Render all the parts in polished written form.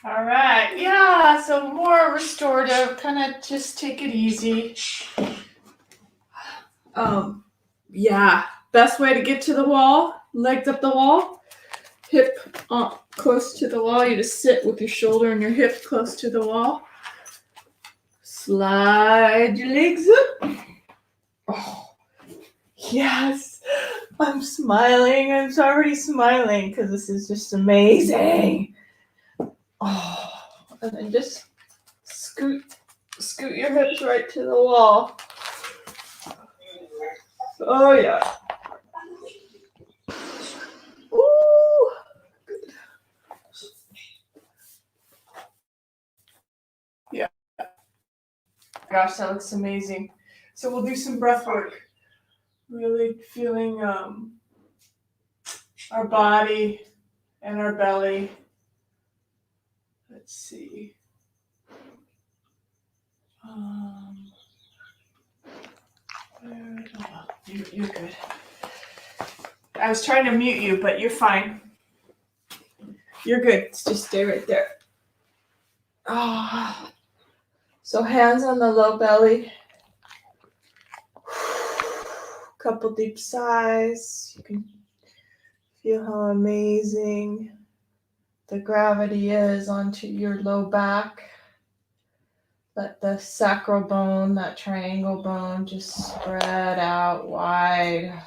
All right. Yeah, so more restorative. Kind of just take it easy. Yeah. Best way to get to the wall, legs up the wall, hip close to the wall. You just sit with your shoulder and your hip close to the wall. Slide your legs up. Oh, yes. I'm smiling. I'm already smiling because this is just amazing. Oh, and then just scoot your hips right to the wall. Oh yeah. Ooh. Yeah. Gosh, that looks amazing. So we'll do some breath work. Really feeling our body and our belly. Let's see. You're good. I was trying to mute you, but you're fine. You're good. Just stay right there. Ah. So hands on the low belly. Couple deep sighs. You can feel how amazing the gravity is onto your low back. Let the sacral bone, that triangle bone, just spread out wide.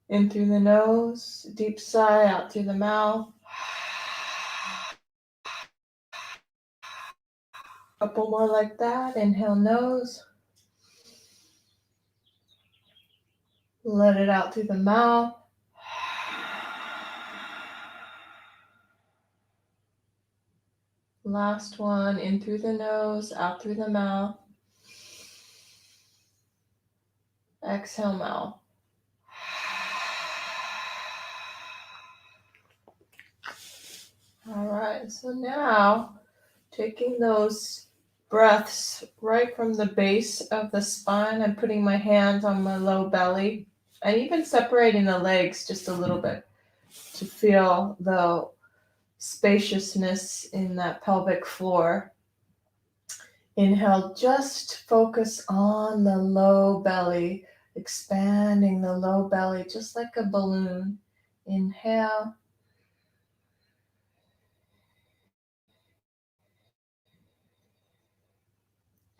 In through the nose, deep sigh, out through the mouth. Couple more like that. Inhale, nose. Let it out through the mouth. Last one, in through the nose, out through the mouth. Exhale, mouth. All right, so now taking those breaths right from the base of the spine, I'm putting my hands on my low belly and even separating the legs just a little bit to feel the spaciousness in that pelvic floor. Inhale, just focus on the low belly, expanding the low belly just like a balloon. Inhale.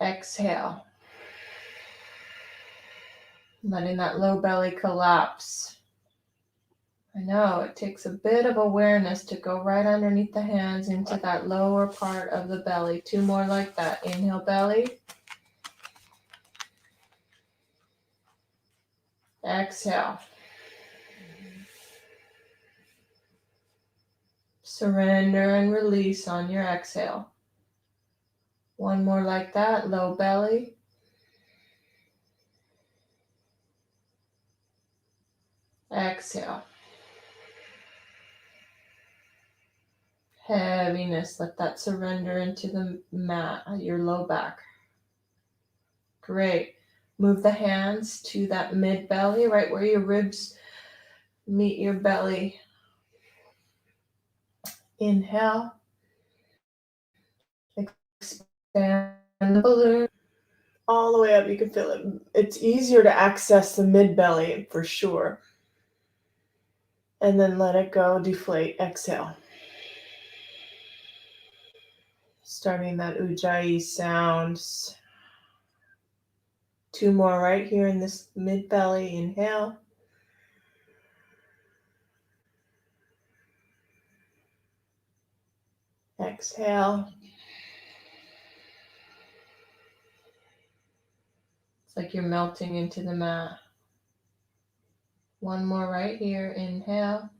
Exhale. Letting that low belly collapse. I know it takes a bit of awareness to go right underneath the hands into that lower part of the belly. 2 more like that. Inhale, belly. Exhale. Surrender and release on your exhale. 1 more like that. Low belly. Exhale. Heaviness. Let that surrender into the mat, your low back. Great. Move the hands to that mid belly, right where your ribs meet your belly. Inhale. Expand the balloon all the way up. You can feel it. It's easier to access the mid belly for sure. And then let it go, deflate, exhale. Starting that ujjayi sounds. 2 more right here in this mid belly. Inhale. Exhale. It's like you're melting into the mat. 1 more right here. Inhale.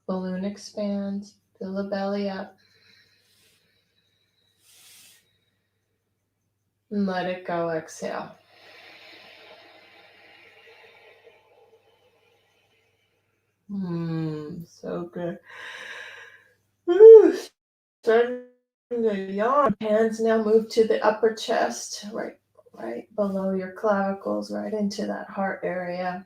Balloon expands. Fill the belly up. And let it go. Exhale. So good. Starting to yawn. Hands now move to the upper chest, right below your clavicles, right into that heart area.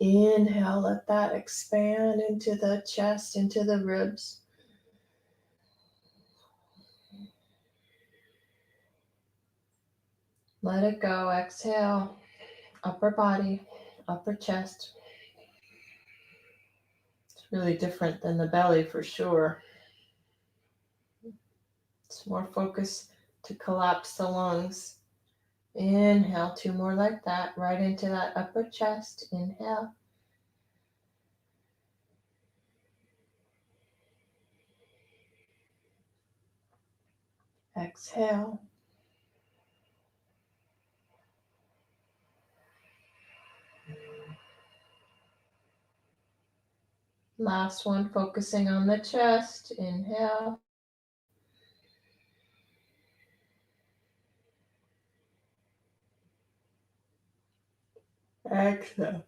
Inhale, let that expand into the chest, into the ribs. Let it go. Exhale, upper body, upper chest. It's really different than the belly for sure. It's more focus to collapse the lungs. Inhale, 2 more like that, right into that upper chest. Inhale. Exhale. Last one, focusing on the chest. Inhale. Exhale.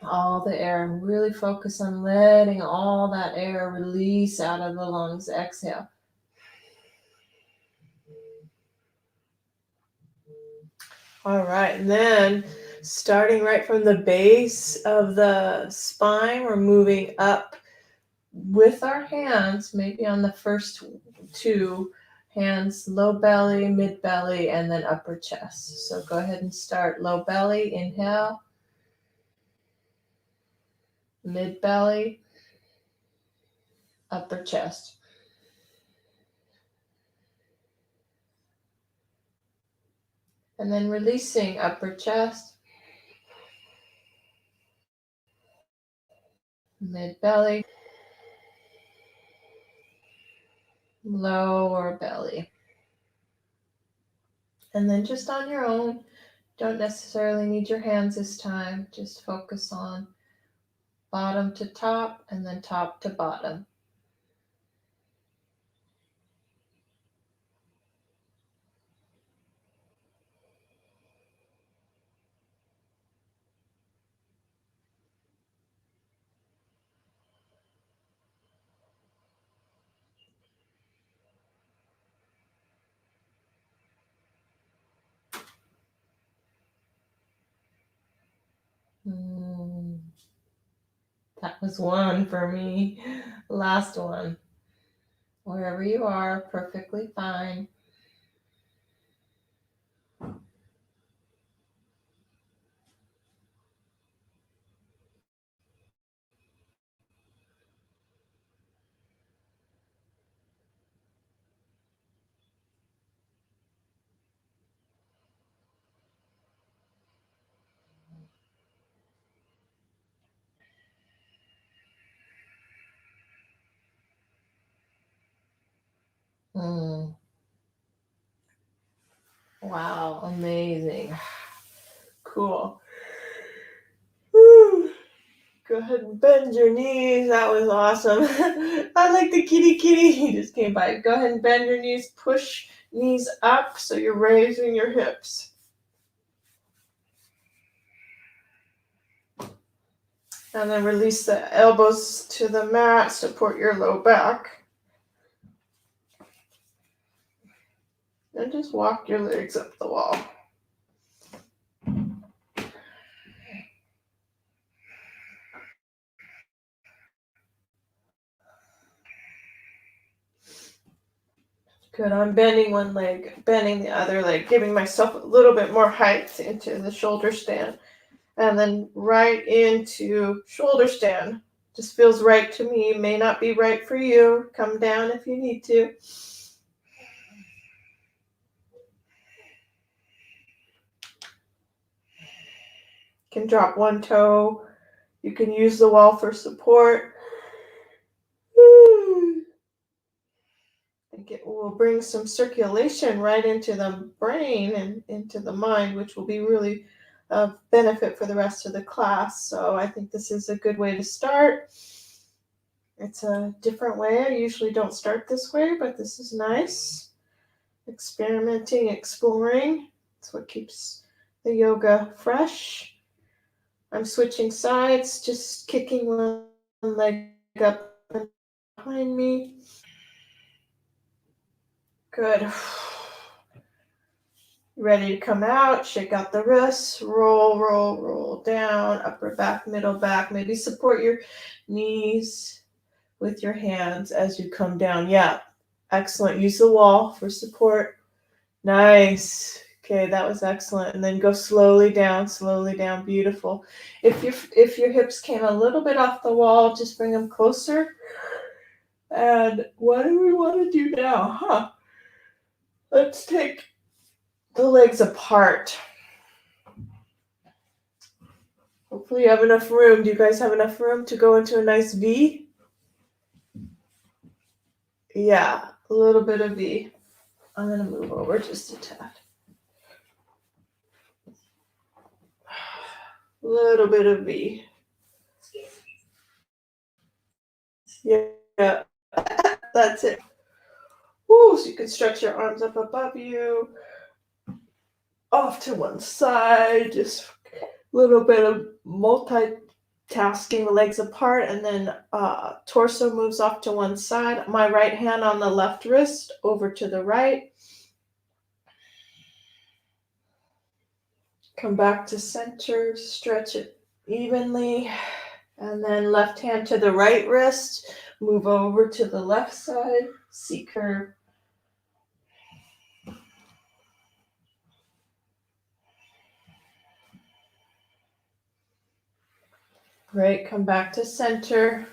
All the air. Really focus on letting all that air release out of the lungs. Exhale. All right, and then starting right from the base of the spine, we're moving up with our hands, maybe on the first 2 hands, low belly, mid belly, and then upper chest. So go ahead and start low belly, inhale, mid belly, upper chest. And then releasing upper chest, mid belly, lower belly. And then just on your own, don't necessarily need your hands this time. Just focus on bottom to top and then top to bottom. That was one for me. Last one. Wherever you are, perfectly fine. Mm. Wow, amazing. Cool. Woo. Go ahead and bend your knees. That was awesome. I like the kitty. He just came by. Go ahead and bend your knees. Push knees up so you're raising your hips. And then release the elbows to the mat. Support your low back. And just walk your legs up the wall. Good. I'm bending one leg, bending the other leg, giving myself a little bit more height into the shoulder stand. And then right into shoulder stand. Just feels right to me. May not be right for you. Come down if you need to. You can drop one toe. You can use the wall for support. I think it will bring some circulation right into the brain and into the mind, which will be really of benefit for the rest of the class. So I think this is a good way to start. It's a different way. I usually don't start this way, but this is nice. Experimenting, exploring. It's what keeps the yoga fresh. I'm switching sides, just kicking one leg up and behind me. Good. Ready to come out, shake out the wrists, roll, roll, roll down, upper back, middle back. Maybe support your knees with your hands as you come down. Yeah, excellent. Use the wall for support. Nice. Okay, that was excellent. And then go slowly down, beautiful. If your hips came a little bit off the wall, just bring them closer. And what do we want to do now? Let's take the legs apart. Hopefully you have enough room. Do you guys have enough room to go into a nice V? Yeah, a little bit of V. I'm going to move over just a tad. A little bit of V. Yeah, that's it. Woo, so you can stretch your arms up above you, off to one side, just a little bit of multitasking, the legs apart, and then torso moves off to one side. My right hand on the left wrist, over to the right. Come back to center, stretch it evenly, and then left hand to the right wrist, move over to the left side, C curve. Great, come back to center.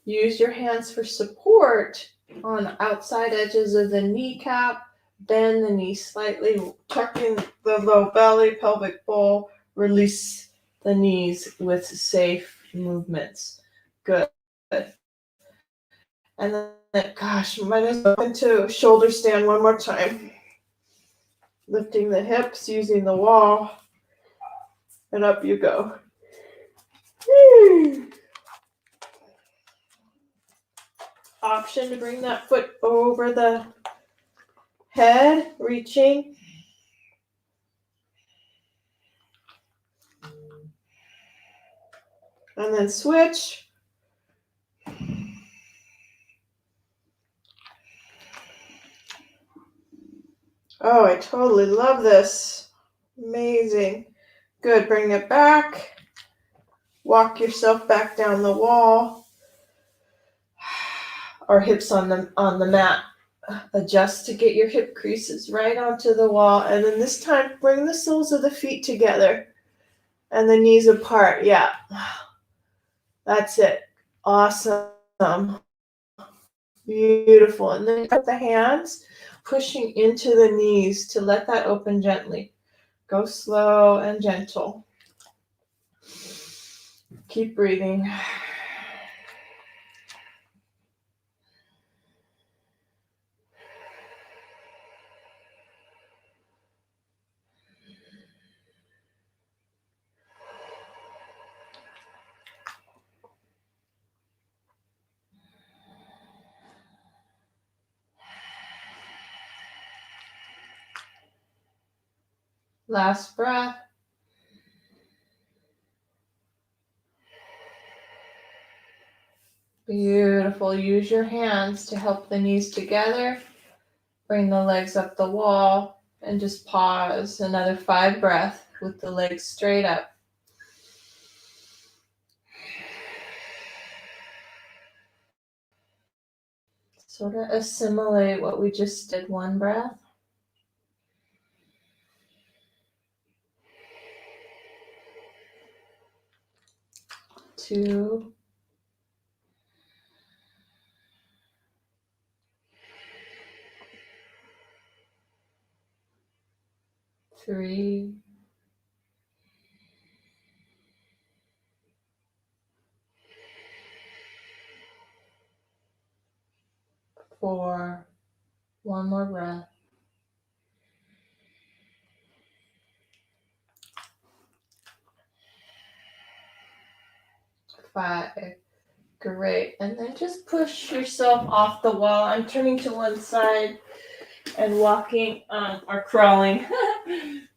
Use your hands for support on outside edges of the kneecap. Bend the knee slightly, tucking the low belly, pelvic bowl. Release the knees with safe movements. Good. And then, gosh, might as well go into shoulder stand one more time. Lifting the hips, using the wall, and up you go. Option to bring that foot over the head, reaching. And then switch. Oh, I totally love this. Amazing. Good, bring it back. Walk yourself back down the wall. Or hips on the mat. Adjust to get your hip creases right onto the wall. And then this time, bring the soles of the feet together. And the knees apart. Yeah. That's it. Awesome. Beautiful. And then put the hands pushing into the knees to let that open gently. Go slow and gentle. Keep breathing. Last breath. Beautiful. Use your hands to help the knees together. Bring the legs up the wall and just pause. Another 5 breaths with the legs straight up. Sort of assimilate what we just did. 1 breath. 2. 3. 4. 1 more breath. 5. Great. And then just push yourself off the wall. I'm turning to one side and walking or crawling.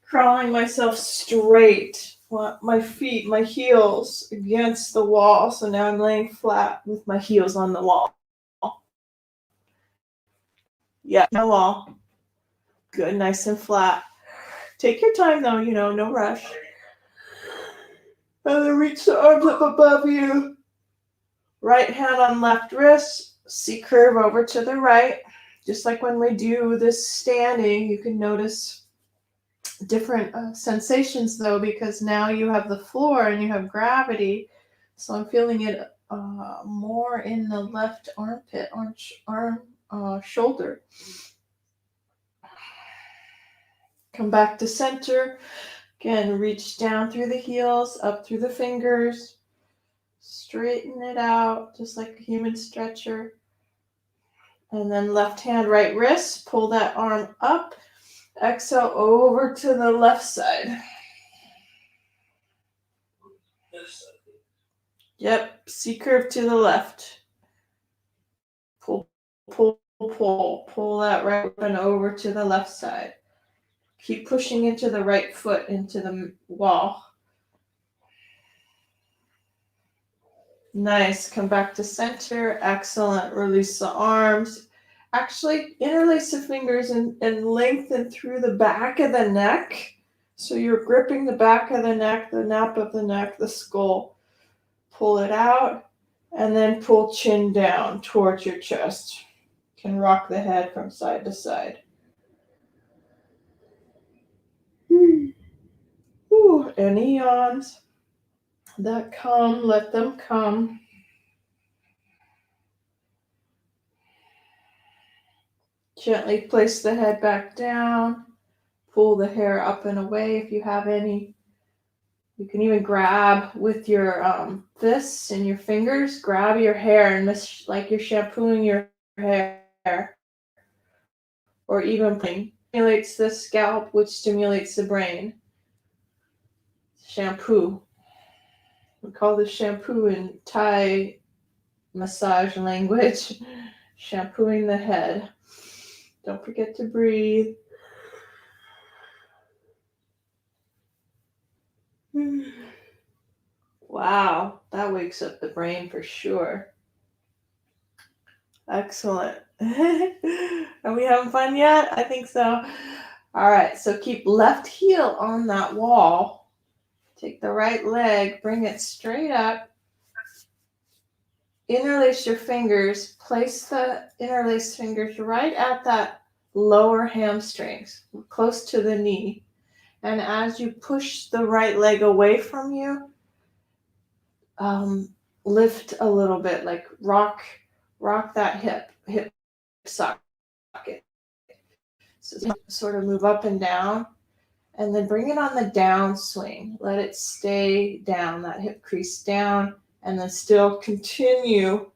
Crawling myself straight. My feet, my heels against the wall. So now I'm laying flat with my heels on the wall. Yeah, no wall. Good, nice and flat. Take your time though, no rush. And then reach the arms up above you. Right hand on left wrist. See curve over to the right. Just like when we do this standing, you can notice different sensations though, because now you have the floor and you have gravity. So I'm feeling it more in the left armpit, shoulder. Come back to center. Again, reach down through the heels, up through the fingers. Straighten it out, just like a human stretcher. And then left hand, right wrist. Pull that arm up. Exhale over to the left side. Yep, C curve to the left. Pull, pull, pull. Pull that right one over to the left side. Keep pushing into the right foot, into the wall. Nice. Come back to center. Excellent. Release the arms. Actually, interlace the fingers and lengthen through the back of the neck. So you're gripping the back of the neck, the nape of the neck, the skull. Pull it out, and then pull chin down towards your chest. You can rock the head from side to side. Ooh, any yawns that come, let them come. Gently place the head back down. Pull the hair up and away if you have any. You can even grab with your fists and your fingers, grab your hair and like you're shampooing your hair. Or even stimulates the scalp, which stimulates the brain. Shampoo. We call this shampoo in Thai massage language. Shampooing the head. Don't forget to breathe. Wow, that wakes up the brain for sure. Excellent. Are we having fun yet? I think so. All right, so keep left heel on that wall. Take the right leg, bring it straight up. Interlace your fingers. Place the interlaced fingers right at that lower hamstrings, close to the knee. And as you push the right leg away from you, lift a little bit, like rock that hip socket. So sort of move up and down, and then bring it on the down swing. Let it stay down, that hip crease down, and then still continue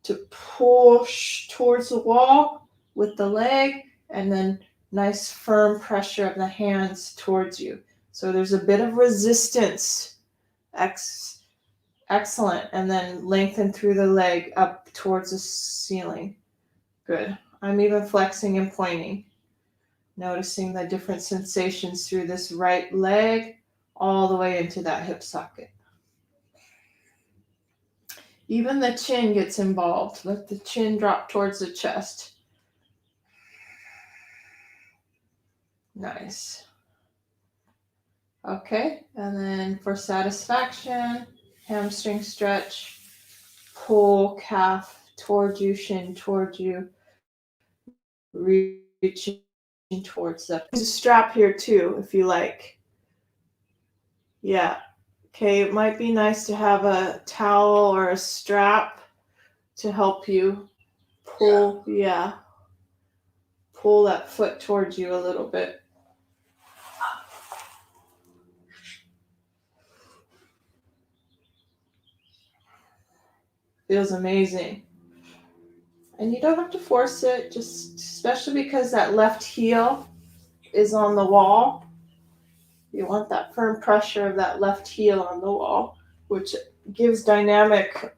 to push towards the wall with the leg, and then nice firm pressure of the hands towards you. So there's a bit of resistance. Excellent. And then lengthen through the leg up towards the ceiling. Good. I'm even flexing and pointing. Noticing the different sensations through this right leg all the way into that hip socket. Even the chin gets involved. Let the chin drop towards the chest. Nice. Okay, and then for satisfaction, hamstring stretch, pull calf towards you, shin towards you, reaching towards the There's a strap here too, if you like. Yeah. Okay, it might be nice to have a towel or a strap to help you pull, pull that foot towards you a little bit. Feels amazing. And you don't have to force it, just especially because that left heel is on the wall. You want that firm pressure of that left heel on the wall, which gives dynamic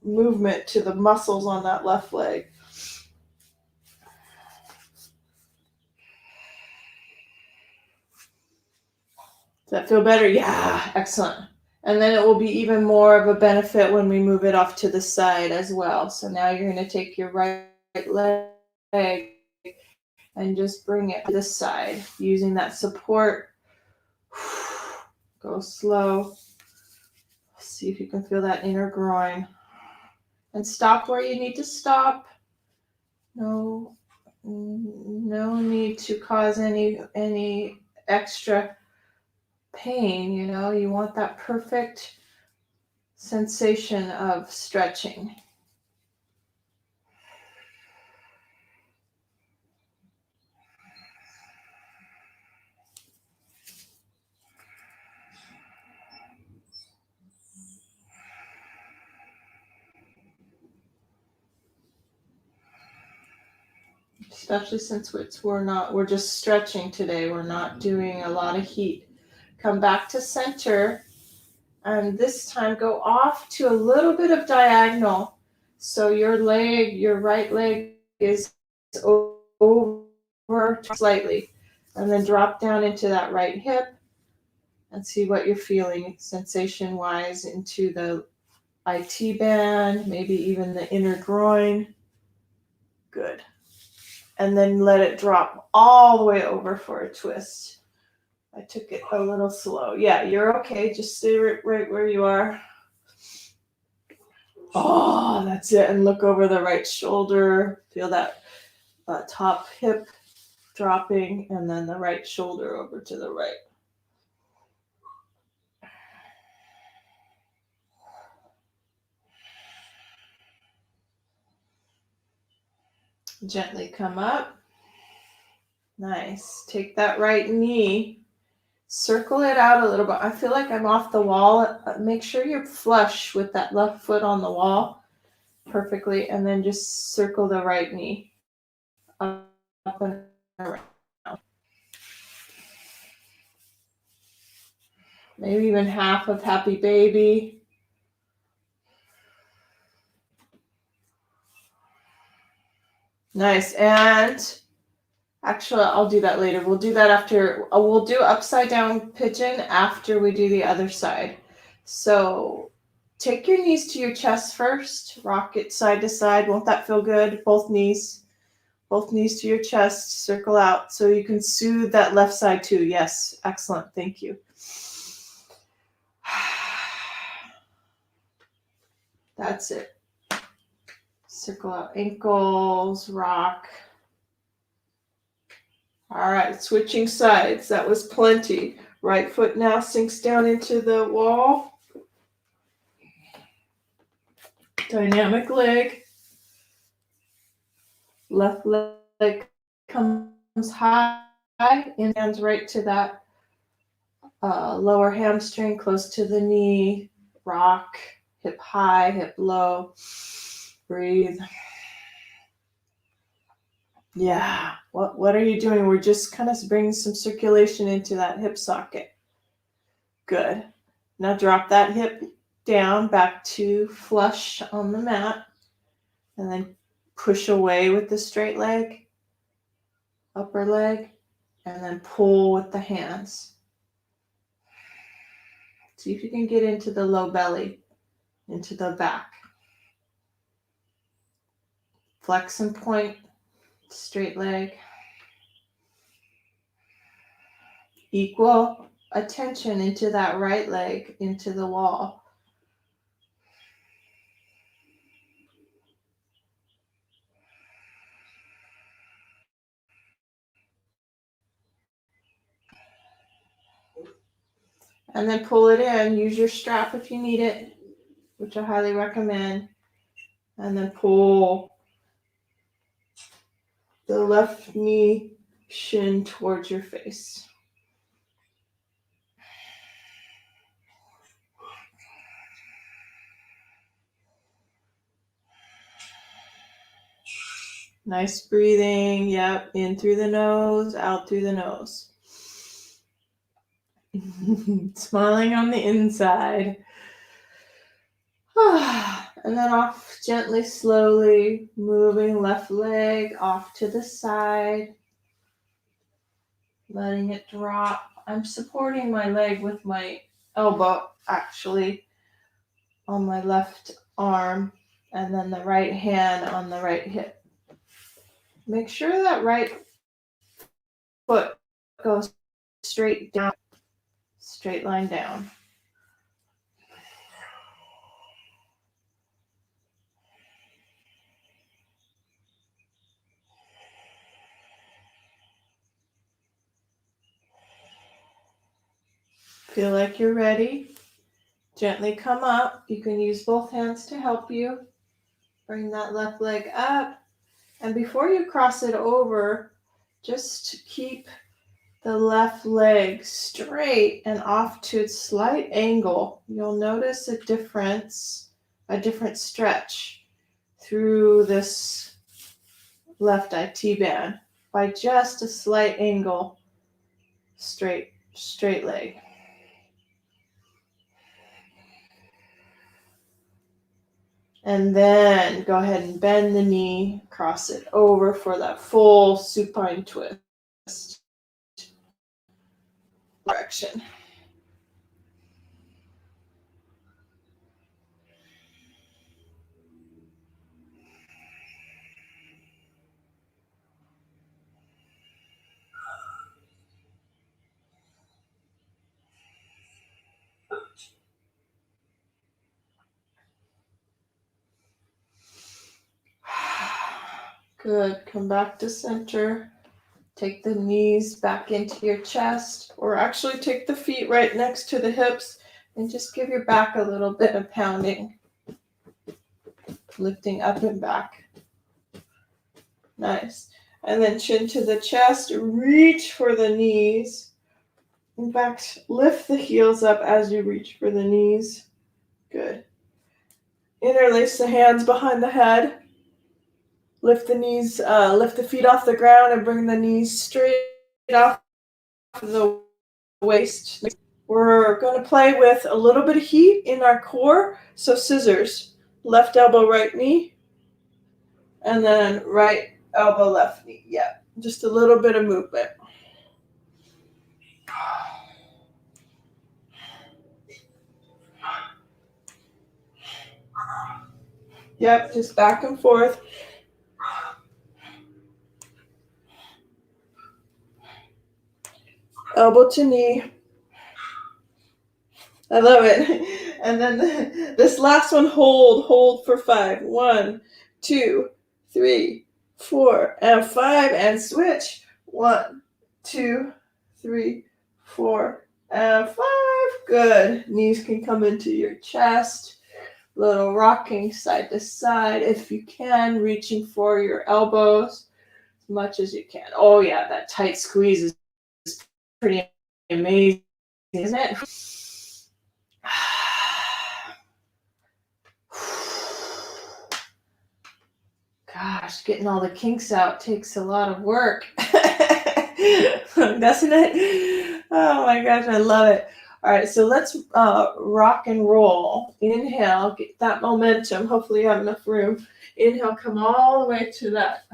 movement to the muscles on that left leg. Does that feel better? Yeah, excellent. And then it will be even more of a benefit when we move it off to the side as well. So now you're going to take your right leg and just bring it to the side using that support. Go slow. See if you can feel that inner groin. And stop where you need to stop. No need to cause any extra pain, you know. You want that perfect sensation of stretching. Especially since we're just stretching today. We're not doing a lot of heat. Come back to center, and this time go off to a little bit of diagonal. So your right leg is over slightly, and then drop down into that right hip and see what you're feeling sensation wise into the IT band, maybe even the inner groin. Good. And then let it drop all the way over for a twist. I took it a little slow. Yeah, you're okay. Just stay right where you are. Oh, that's it. And look over the right shoulder. Feel that top hip dropping, and then the right shoulder over to the right. Gently come up. Nice. Take that right knee. Circle it out a little bit. I feel like I'm off the wall. Make sure you're flush with that left foot on the wall perfectly, and then just circle the right knee up and around. Maybe even half of happy baby. Nice. And actually, I'll do that later. We'll do that after. We'll do upside down pigeon after we do the other side. So take your knees to your chest first. Rock it side to side. Won't that feel good? Both knees to your chest. Circle out so you can soothe that left side too. Yes. Excellent. Thank you. That's it. Circle out ankles, rock. All right, switching sides. That was plenty. Right foot now sinks down into the wall. Dynamic leg. Left leg comes high and hands right to that lower hamstring, close to the knee. Rock, hip high, hip low. Breathe. Yeah. What are you doing? We're just kind of bringing some circulation into that hip socket. Good. Now drop that hip down back to flush on the mat, and then push away with the straight leg, upper leg, and then pull with the hands. See if you can get into the low belly, into the back. Flex and point, straight leg. Equal attention into that right leg, into the wall. And then pull it in. Use your strap if you need it, which I highly recommend. And then pull the left knee shin towards your face. Nice breathing. Yep. In through the nose, out through the nose. Smiling on the inside. And then off gently, slowly, moving left leg off to the side. Letting it drop. I'm supporting my leg with my elbow, actually, on my left arm, and then the right hand on the right hip. Make sure that right foot goes straight down, straight line down. Feel like you're ready. Gently come up. You can use both hands to help you. Bring that left leg up. And before you cross it over, just keep the left leg straight and off to its slight angle. You'll notice a different stretch through this left IT band by just a slight angle, straight leg. And then go ahead and bend the knee, cross it over for that full supine twist direction. Good. Come back to center. Take the knees back into your chest, or actually take the feet right next to the hips and just give your back a little bit of pounding. Lifting up and back. Nice. And then chin to the chest, reach for the knees. In fact, lift the heels up as you reach for the knees. Good. Interlace the hands behind the head. Lift the knees, lift the feet off the ground and bring the knees straight off the waist. We're going to play with a little bit of heat in our core. So scissors, left elbow, right knee, and then right elbow, left knee. Yeah, just a little bit of movement. Yep, just back and forth. Elbow to knee. I love it. And then this last one, hold for 5. 1, 2, 3, 4, and 5, and switch. 1, 2, 3, 4, and 5. Good. Knees can come into your chest. Little rocking side to side if you can, reaching for your elbows as much as you can. Oh yeah, that tight squeeze is pretty amazing, isn't it? Gosh, getting all the kinks out takes a lot of work. Doesn't it? Oh my gosh, I love it. All right, so let's rock and roll. Inhale, get that momentum. Hopefully you have enough room. Inhale, come all the way to that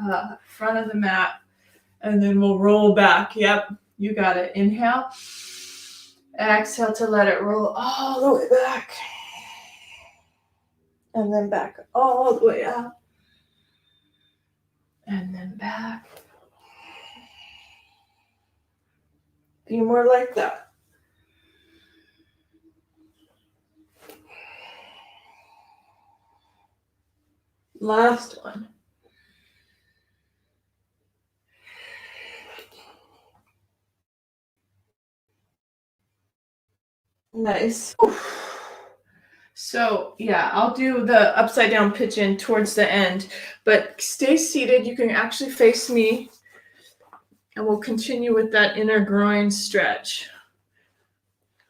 front of the mat. And then we'll roll back. Yep, you got it. Inhale. Exhale to let it roll all the way back. And then back all the way up. And then back. A few more like that. Last one. Nice. So yeah, I'll do the upside down pitch in towards the end, but stay seated. You can actually face me, and we'll continue with that inner groin stretch.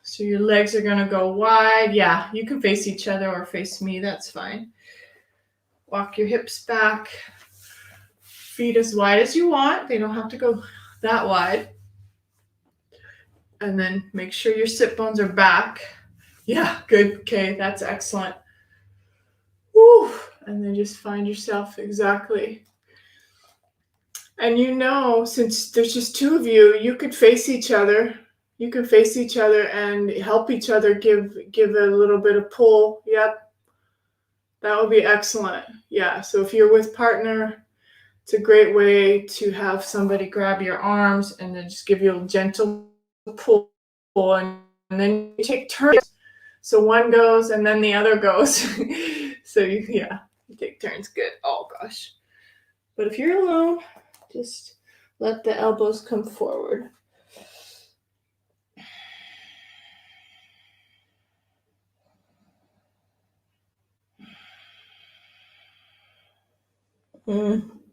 So your legs are going to go wide. Yeah, you can face each other or face me. That's fine. Walk your hips back. Feet as wide as you want. They don't have to go that wide. And then make sure your sit bones are back. Yeah, good. Okay, that's excellent. Woo. And then just find yourself exactly. And since there's just two of you, you could face each other. You can face each other and help each other give a little bit of pull. Yep. That would be excellent. Yeah. So if you're with partner, It's a great way to have somebody grab your arms and then just give you a gentle pull, and then you take turns. So one goes and then the other goes. So you take turns. Good. Oh gosh. But if you're alone, just let the elbows come forward.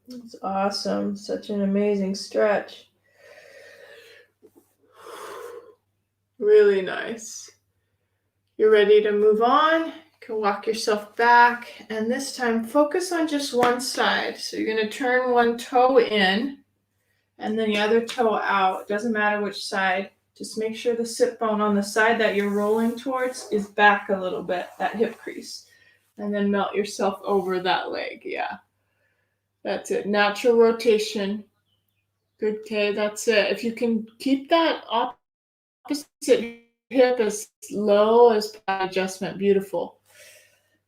That's awesome. Such an amazing stretch. Really nice. You're ready to move on. You can walk yourself back, and this time focus on just one side. So you're going to turn one toe in and then the other toe out. It doesn't matter which side. Just make sure the sit bone on the side that you're rolling towards is back a little bit, that hip crease. And then melt yourself over that leg. Yeah. That's it. Natural rotation. Good. Okay, that's it. If you can keep that opposite hip as low as adjustment, beautiful.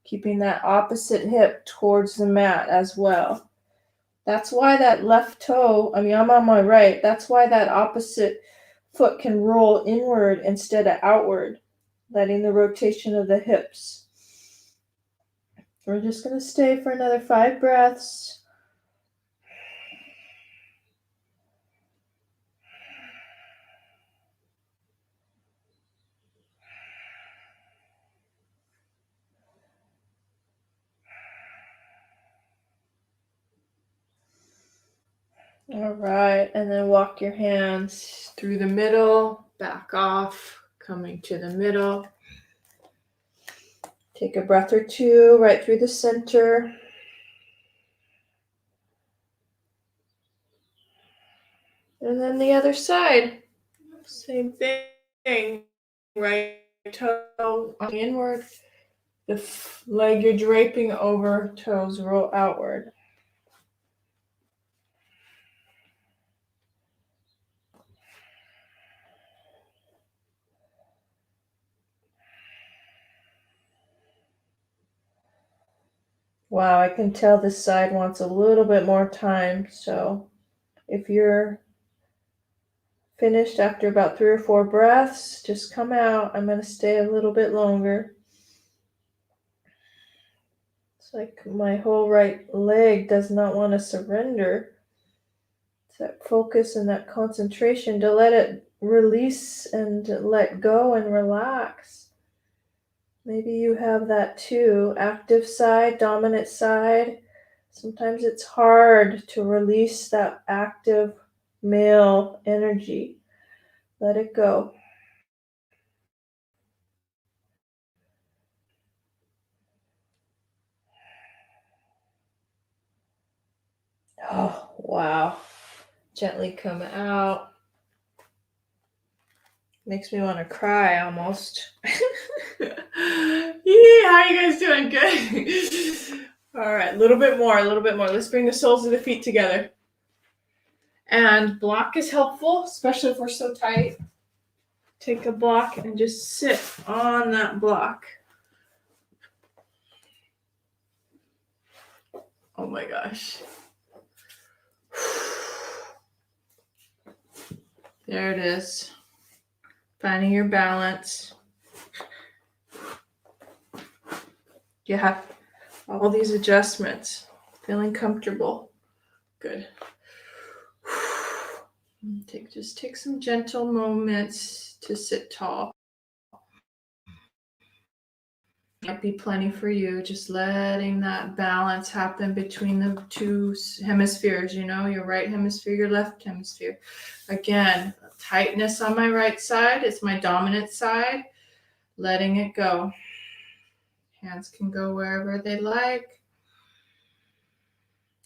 Keeping that opposite hip towards the mat as well. That's why that left toe, I'm on my right, that's why that opposite foot can roll inward instead of outward, letting the rotation of the hips. We're just going to stay for another 5 breaths. All right, and then walk your hands through the middle, back off, coming to the middle. Take a breath or two right through the center. And then the other side, same thing, right toe inward, the leg you're draping over, toes roll outward. Wow, I can tell this side wants a little bit more time, so if you're finished after about 3 or 4 breaths, just come out. I'm going to stay a little bit longer. It's like my whole right leg does not want to surrender. It's that focus and that concentration to let it release and let go and relax. Maybe you have that too, active side, dominant side. Sometimes it's hard to release that active male energy. Let it go. Oh, wow. Gently come out. Makes me want to cry almost. Yeah, how are you guys doing? Good. All right, a little bit more. Let's bring the soles of the feet together. And block is helpful, especially if we're so tight. Take a block and just sit on that block. Oh my gosh. There it is. Finding your balance. You have all these adjustments. Feeling comfortable. Good. Just take some gentle moments to sit tall. Might be plenty for you. Just letting that balance happen between the two hemispheres, your right hemisphere, your left hemisphere. Again, tightness on my right side. It's my dominant side. Letting it go. Hands can go wherever they like.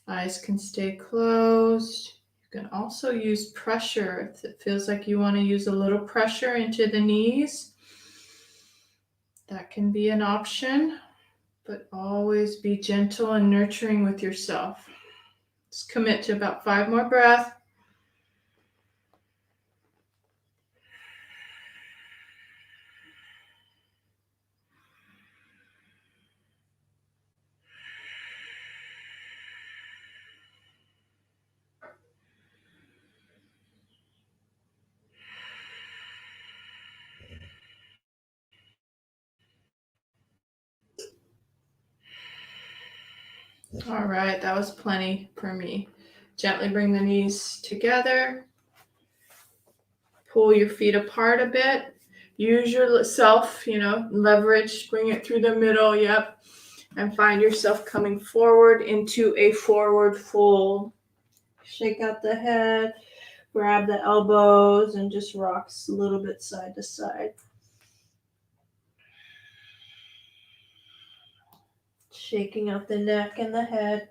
Eyes can stay closed. You can also use pressure if it feels like you want to use a little pressure into the knees. That can be an option, but always be gentle and nurturing with yourself. Just commit to about 5 more breaths. All right, that was plenty for me. Gently bring the knees together. Pull your feet apart a bit. Use yourself, leverage, bring it through the middle, yep. And find yourself coming forward into a forward fold. Shake out the head, grab the elbows, and just rocks a little bit side to side. Shaking out the neck and the head.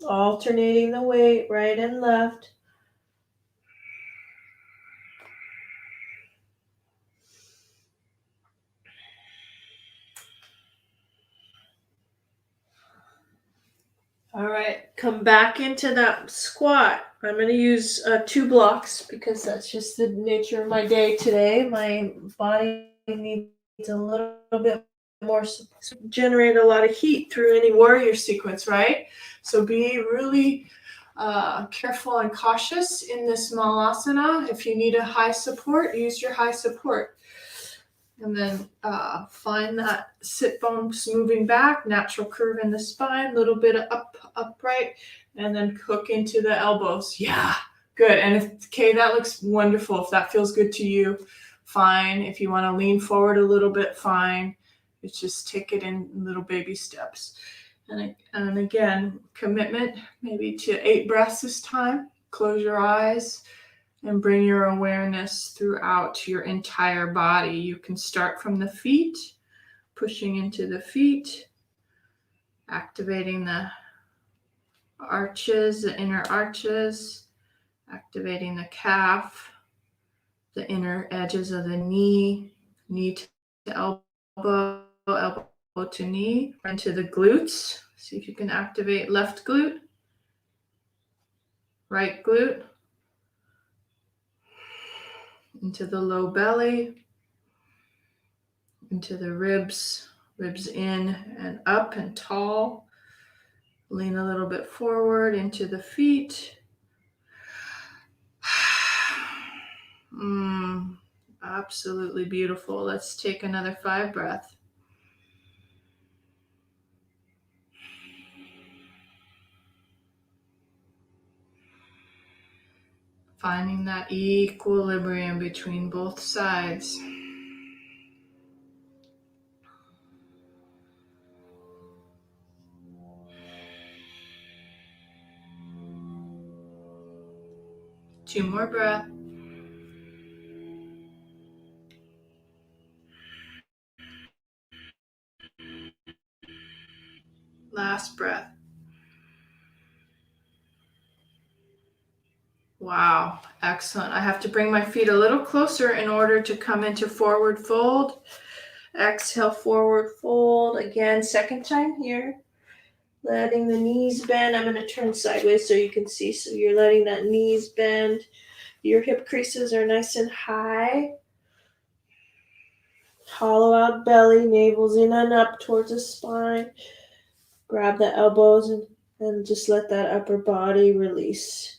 Alternating the weight, right and left. All right, come back into that squat. I'm going to use 2 blocks because that's just the nature of my day today. My body needs a little bit more support. Generate a lot of heat through any warrior sequence, right? So be really careful and cautious in this malasana. If you need a high support, use your high support. And then find that sit bones moving back, natural curve in the spine, little bit of upright, and then hook into the elbows. Yeah, good. And that looks wonderful. If that feels good to you, fine. If you want to lean forward a little bit, fine. It's just take it in little baby steps. And again, commitment maybe to 8 breaths this time. Close your eyes. And bring your awareness throughout your entire body. You can start from the feet, pushing into the feet, activating the arches, the inner arches, activating the calf, the inner edges of the knee to elbow, elbow to knee, into the glutes. See if you can activate left glute, right glute, into the low belly, into the ribs in and up and tall. Lean a little bit forward into the feet. Absolutely beautiful. Let's take another 5 breaths. Finding that equilibrium between both sides. Two more breaths. Last breath. Wow, excellent. I have to bring my feet a little closer in order to come into forward fold. Exhale, forward fold. Again, second time here. Letting the knees bend. I'm going to turn sideways so you can see. So you're letting that knees bend. Your hip creases are nice and high. Hollow out belly, navel's in and up towards the spine. Grab the elbows and just let that upper body release.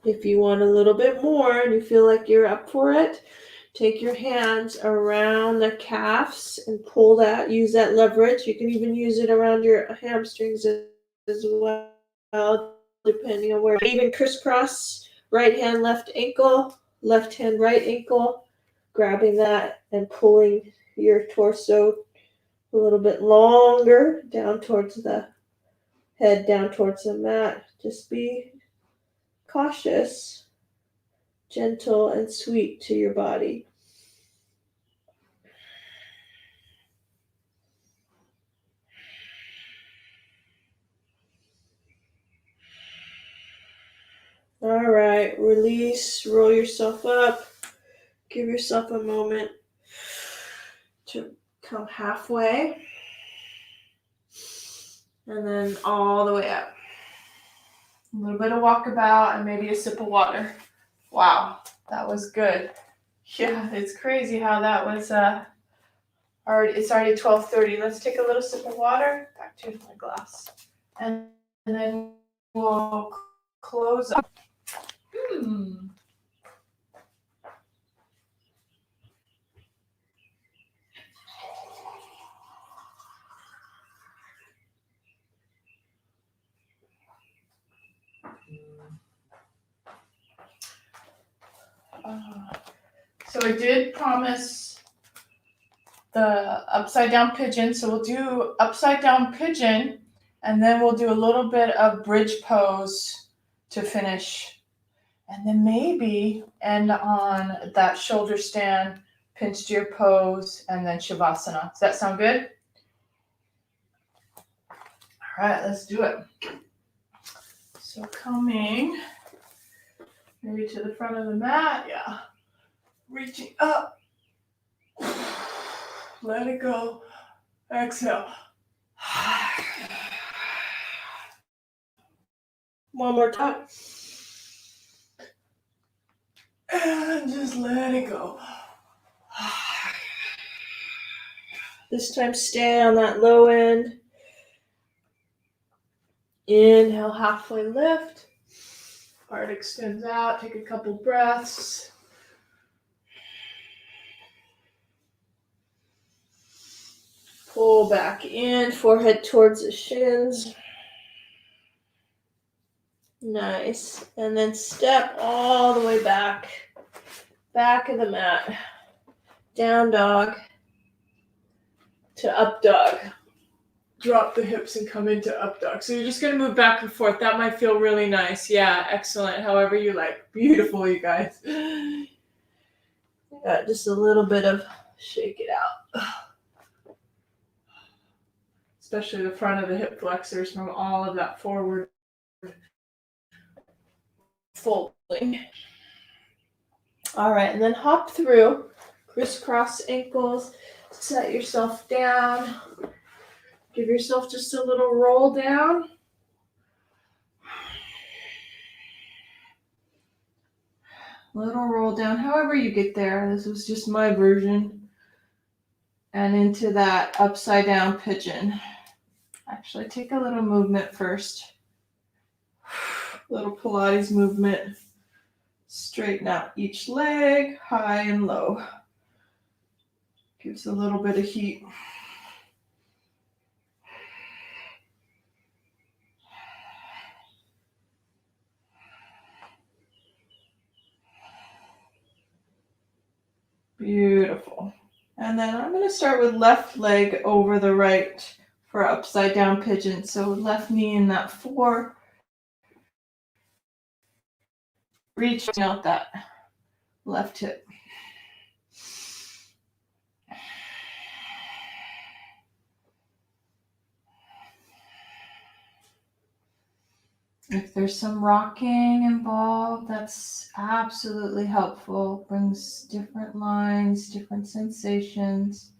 If you want a little bit more and you feel like you're up for it, take your hands around the calves and pull that, use that leverage. You can even use it around your hamstrings as well, depending on where. Even crisscross, right hand, left ankle, left hand, right ankle, grabbing that and pulling your torso a little bit longer down towards the head, down towards the mat. Just be cautious, gentle, and sweet to your body. All right, release, roll yourself up. Give yourself a moment to come halfway. And then all the way up. A little bit of walkabout and maybe a sip of water. Wow, that was good. Yeah, it's crazy how that was it's already 12:30. Let's take a little sip of water. Back to my glass. And then we'll close up. So I did promise the upside down pigeon. So we'll do upside down pigeon, and then we'll do a little bit of bridge pose to finish. And then maybe end on that shoulder stand, pinch deer pose, and then Shavasana. Does that sound good? All right, let's do it. So coming maybe to the front of the mat, yeah. Reaching up. Let it go. Exhale. One more time. And just let it go. This time stay on that low end. Inhale, halfway lift. Heart extends out. Take a couple breaths. Pull back in, forehead towards the shins. Nice. And then step all the way back of the mat. Down dog to up dog. Drop the hips and come into up dog. So you're just going to move back and forth. That might feel really nice. Yeah, excellent. However you like. Beautiful, you guys. Got just a little bit of shake it out. Especially the front of the hip flexors from all of that forward folding. All right, and then hop through. Crisscross ankles. Set yourself down. Give yourself just a little roll down. Little roll down, however you get there. This was just my version. And into that upside down pigeon. Actually, take a little movement first. Little Pilates movement. Straighten out each leg, high and low. Gives a little bit of heat. Beautiful. And then I'm going to start with left leg over the right for upside down pigeon. So left knee in that 4. Reaching out that left hip. If there's some rocking involved, that's absolutely helpful. Brings different lines, different sensations.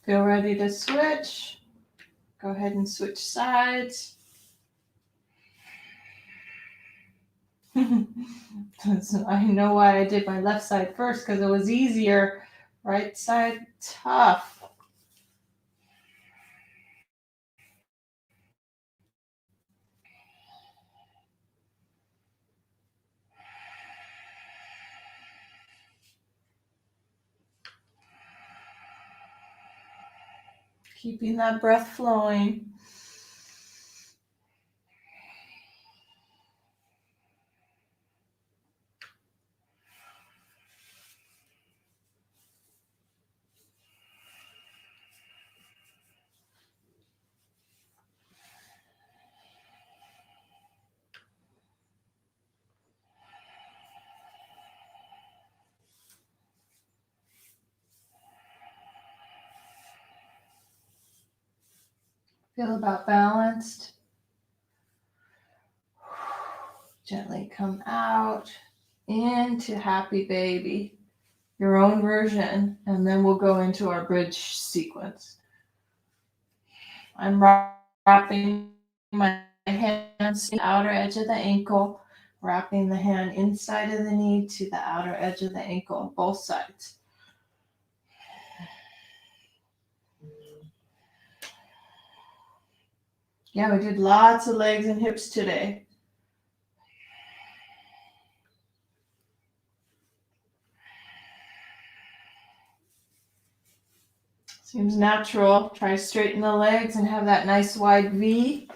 Feel ready to switch? Go ahead and switch sides. I know why I did my left side first, because it was easier. Right side, tough. Keeping that breath flowing. Feel about balanced. Gently come out into happy baby, your own version, and then we'll go into our bridge sequence. I'm wrapping my hands to the outer edge of the ankle, wrapping the hand inside of the knee to the outer edge of the ankle, both sides. Yeah, we did lots of legs and hips today. Seems natural. Try to straighten the legs and have that nice wide V.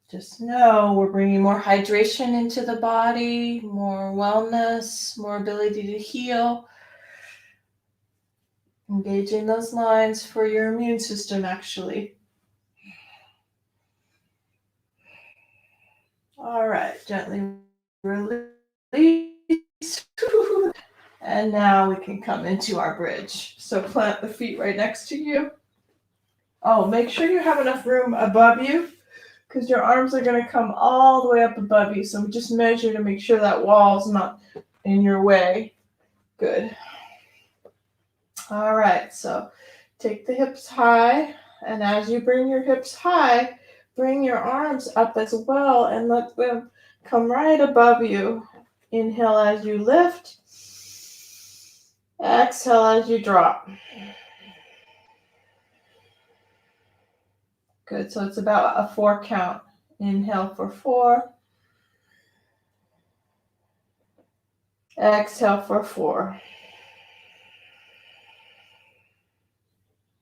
Just know we're bringing more hydration into the body, more wellness, more ability to heal. Engaging those lines for your immune system, actually. All right, gently release. And now we can come into our bridge. So plant the feet right next to you. Oh, make sure you have enough room above you because your arms are going to come all the way up above you. So just measure to make sure that wall's not in your way. Good. All right, so take the hips high. And as you bring your hips high, bring your arms up as well and let them come right above you. Inhale as you lift. Exhale as you drop. Good, so it's about a 4 count. Inhale for 4. Exhale for 4.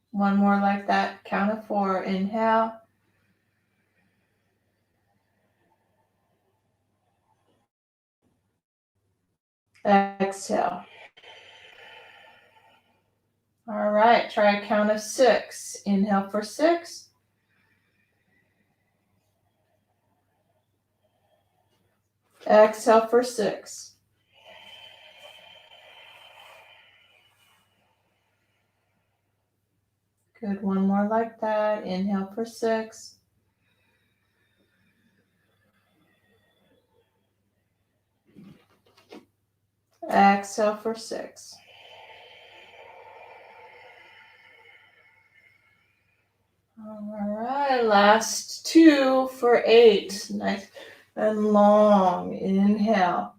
One more like that, count of 4. Inhale. Exhale. All right, try a count of 6. Inhale for 6. Exhale for 6. Good, one more like that. Inhale for 6. Exhale for 6. All right, last 2 for 8. Nice and long. Inhale.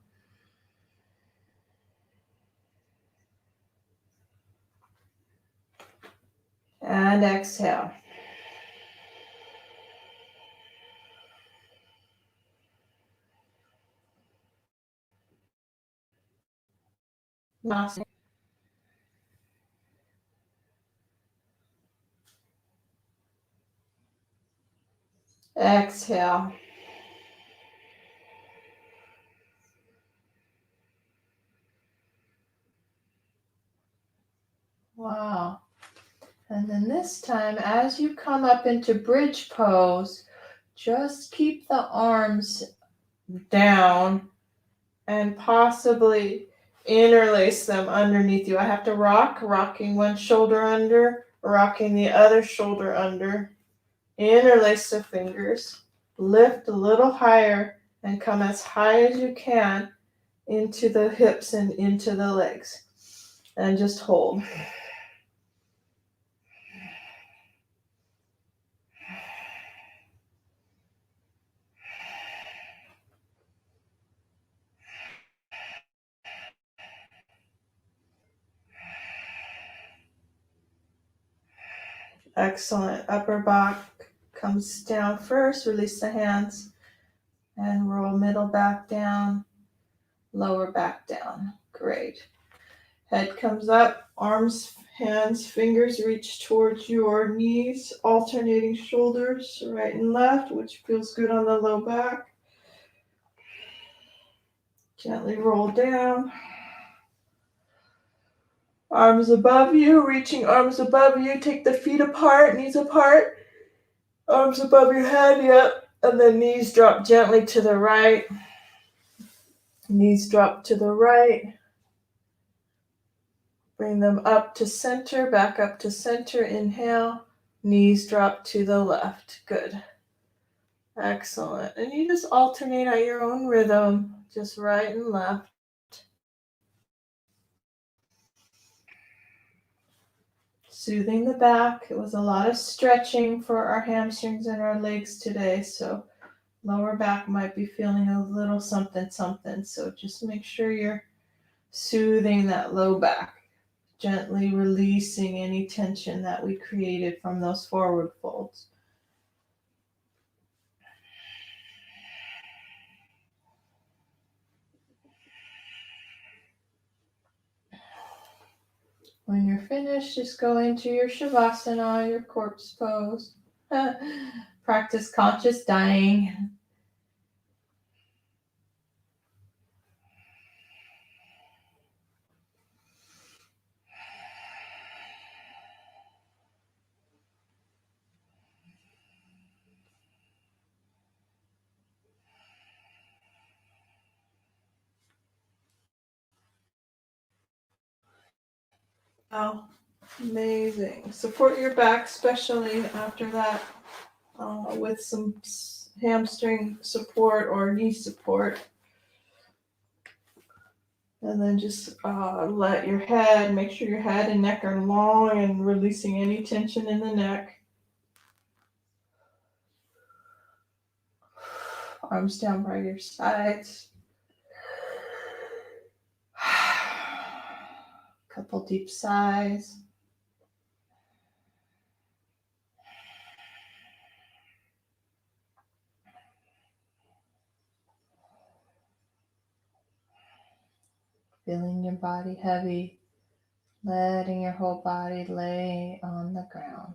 And exhale. Nice. Exhale. Wow. And then this time, as you come up into bridge pose, just keep the arms down and possibly interlace them underneath you. I have to rocking one shoulder under, rocking the other shoulder under. Interlace the fingers, lift a little higher, and come as high as you can into the hips and into the legs. And just hold. Excellent. Upper back comes down first. Release the hands and roll middle back down, lower back down. Great. Head comes up, arms, hands, fingers reach towards your knees, alternating shoulders right and left, which feels good on the low back. Gently roll down. Arms above you, reaching arms above you. Take the feet apart, knees apart. Arms above your head, yep. And then knees drop gently to the right. Knees drop to the right. Bring them up to center, back up to center. Inhale. Knees drop to the left. Good. Excellent. And you just alternate at your own rhythm. just right and left. Soothing the back. It was a lot of stretching for our hamstrings and our legs today, so lower back might be feeling a little something something. So just make sure you're soothing that low back, gently releasing any tension that we created from those forward folds. When you're finished, just go into your Shavasana, your corpse pose. Practice conscious dying. Oh, amazing. Support your back, especially after that, with some hamstring support or knee support. And then just let your head, make sure your head and neck are long and releasing any tension in the neck. Arms down by your sides. Couple deep sighs. Feeling your body heavy, letting your whole body lay on the ground.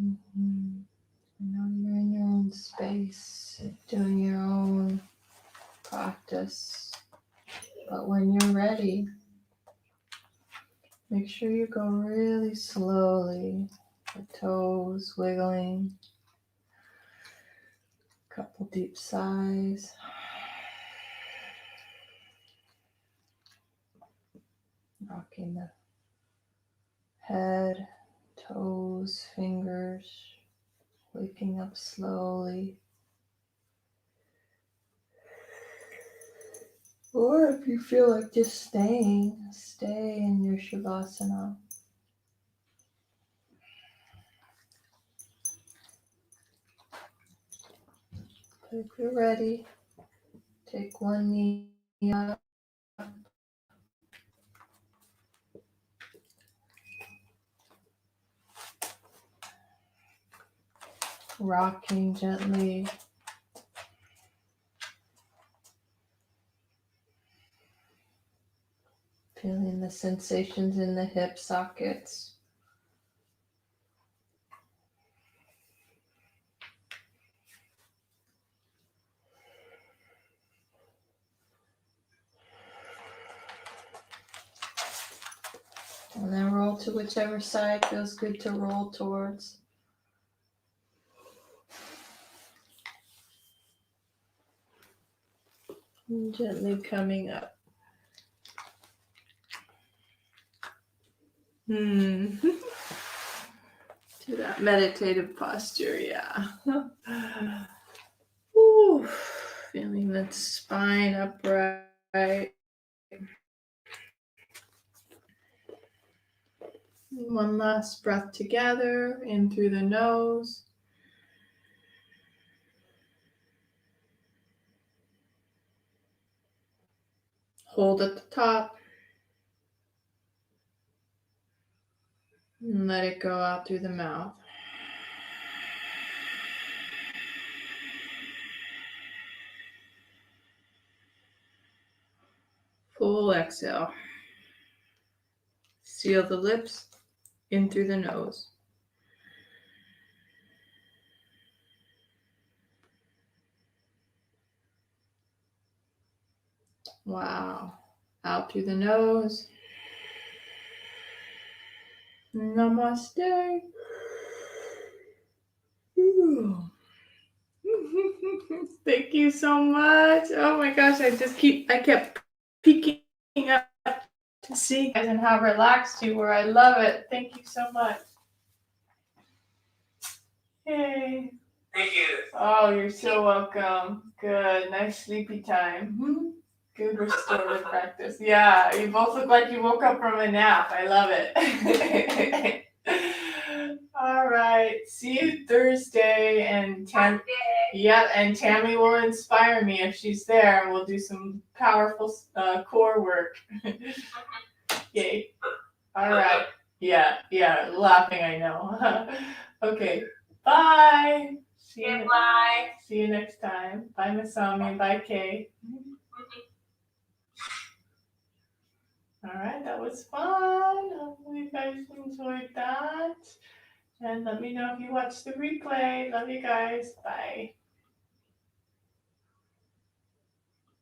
Mm-hmm. I know you're in your own space, doing your own practice. But when you're ready, make sure you go really slowly, the toes wiggling, couple deep sighs. Rocking the head, toes, fingers, waking up slowly. Or if you feel like just stay in your Shavasana. If you're ready, take one knee up. Rocking gently. Feeling the sensations in the hip sockets. And then roll to whichever side feels good to roll towards. And gently coming up. To that meditative posture, yeah. Ooh, feeling that spine upright. One last breath together, in through the nose. Hold at the top. And let it go out through the mouth. Full exhale. Seal the lips, in through the nose. Wow. Out through the nose. Namaste. Thank you so much. Oh my gosh, I kept peeking up to see you guys and how relaxed you were. I love it. Thank you so much. Yay. Thank you. Oh, you're so welcome. Good. Nice sleepy time. Good restorative practice. Yeah, you both look like you woke up from a nap. I love it. All right. See you Thursday, and and Tammy will inspire me if she's there. We'll do some powerful core work. Yay. All right. Yeah, laughing, I know. Okay. Bye. See you next time. Bye, Masami. Bye, Kay. All right, that was fun. Hopefully you guys enjoyed that. And let me know if you watch the replay. Love you guys. Bye.